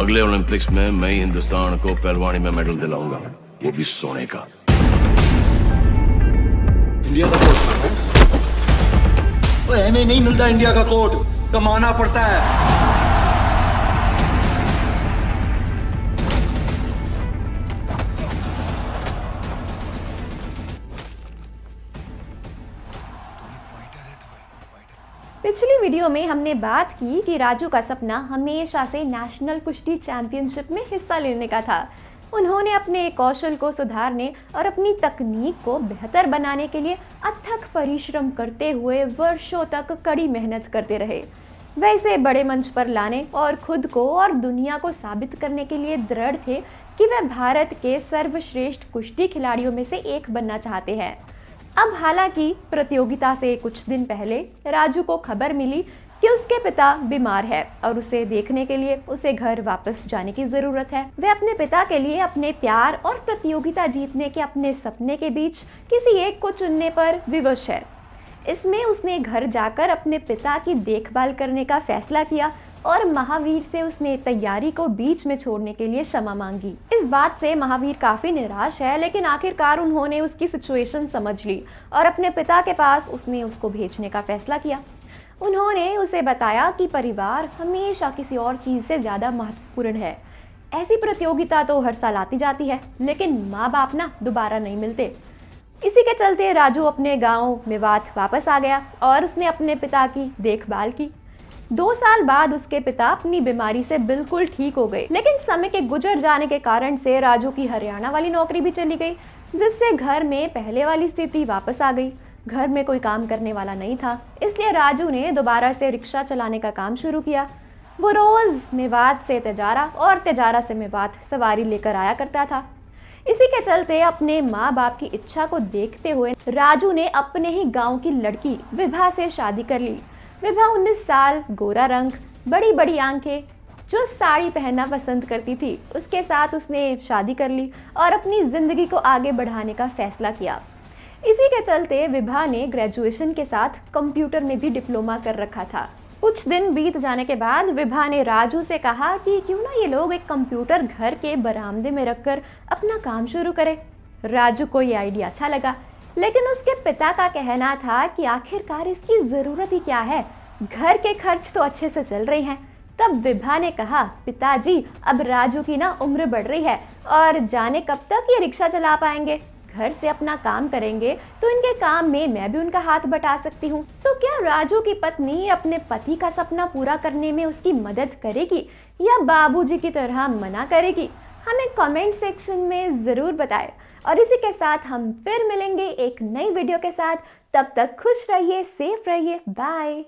अगले ओलंपिक्स में मैं ही हिंदुस्तान को पहलवानी में मेडल दिलाऊंगा, वो भी सोने का। इंडिया का कोट तो ऐसे नहीं मिलता, इंडिया का कोट कमाना पड़ता है। पिछली वीडियो में हमने बात की कि राजू का सपना हमेशा से नेशनल कुश्ती चैंपियनशिप में हिस्सा लेने का था। उन्होंने अपने कौशल को सुधारने और अपनी तकनीक को बेहतर बनाने के लिए अथक परिश्रम करते हुए वर्षों तक कड़ी मेहनत करते रहे। वह इसे बड़े मंच पर लाने और खुद को और दुनिया को साबित करने के लिए दृढ़ थे कि वह भारत के सर्वश्रेष्ठ कुश्ती खिलाड़ियों में से एक बनना चाहते हैं। अब हालांकि प्रतियोगिता से कुछ दिन पहले राजू को खबर मिली कि उसके पिता बीमार है और उसे देखने के लिए उसे घर वापस जाने की जरूरत है। वह अपने पिता के लिए अपने प्यार और प्रतियोगिता जीतने के अपने सपने के बीच किसी एक को चुनने पर विवश है। इसमें उसने घर जाकर अपने पिता की देखभाल करने का फैसला किया और महावीर से उसने तैयारी को बीच में छोड़ने के लिए क्षमा मांगी। इस बात से महावीर काफी निराश है, लेकिन आखिरकार उन्होंने उसकी सिचुएशन समझ ली और अपने पिता के पास उसने उसको भेजने का फैसला किया। उन्होंने उसे बताया कि परिवार हमेशा किसी और चीज से ज्यादा महत्वपूर्ण है। ऐसी प्रतियोगिता तो हर साल आती जाती है, लेकिन माँ बाप ना दोबारा नहीं मिलते। इसी के चलते राजू अपने गांव मेवात वापस आ गया और उसने अपने पिता की देखभाल की। 2 साल बाद उसके पिता अपनी बीमारी से बिल्कुल ठीक हो गए, लेकिन समय के गुजर जाने के कारण से राजू की हरियाणा वाली नौकरी भी चली गई, जिससे घर में पहले वाली स्थिति वापस आ गई। घर में कोई काम करने वाला नहीं था, इसलिए राजू ने दोबारा से रिक्शा चलाने का काम शुरू किया। वो रोज मेवात से तेजारा और तेजारा से मेवात सवारी लेकर आया करता था। इसी के चलते अपने माँ बाप की इच्छा को देखते हुए राजू ने अपने ही गाँव की लड़की विभा से शादी कर ली। विभा 19 साल, गोरा रंग, बड़ी बड़ी आंखें, जो साड़ी पहनना पसंद करती थी, उसके साथ उसने शादी कर ली और अपनी जिंदगी को आगे बढ़ाने का फैसला किया। इसी के चलते विभा ने ग्रेजुएशन के साथ कंप्यूटर में भी डिप्लोमा कर रखा था। कुछ दिन बीत जाने के बाद विभा ने राजू से कहा कि क्यों ना ये लोग एक कंप्यूटर घर के बरामदे में रखकर अपना काम शुरू करें। राजू को ये आइडिया अच्छा लगा, लेकिन उसके पिता का कहना था कि आखिरकार इसकी जरूरत ही क्या है, घर के खर्च तो अच्छे से चल रहे हैं। तब विभा ने कहा, पिताजी अब राजू की ना उम्र बढ़ रही है और जाने कब तक ये रिक्शा चला पाएंगे, घर से अपना काम करेंगे तो इनके काम में मैं भी उनका हाथ बटा सकती हूँ। तो क्या राजू की पत्नी अपने पति का सपना पूरा करने में उसकी मदद करेगी या बाबूजी की तरह मना करेगी? हमें कमेंट सेक्शन में ज़रूर बताएं। और इसी के साथ हम फिर मिलेंगे एक नई वीडियो के साथ। तब तक खुश रहिए, सेफ रहिए, बाय।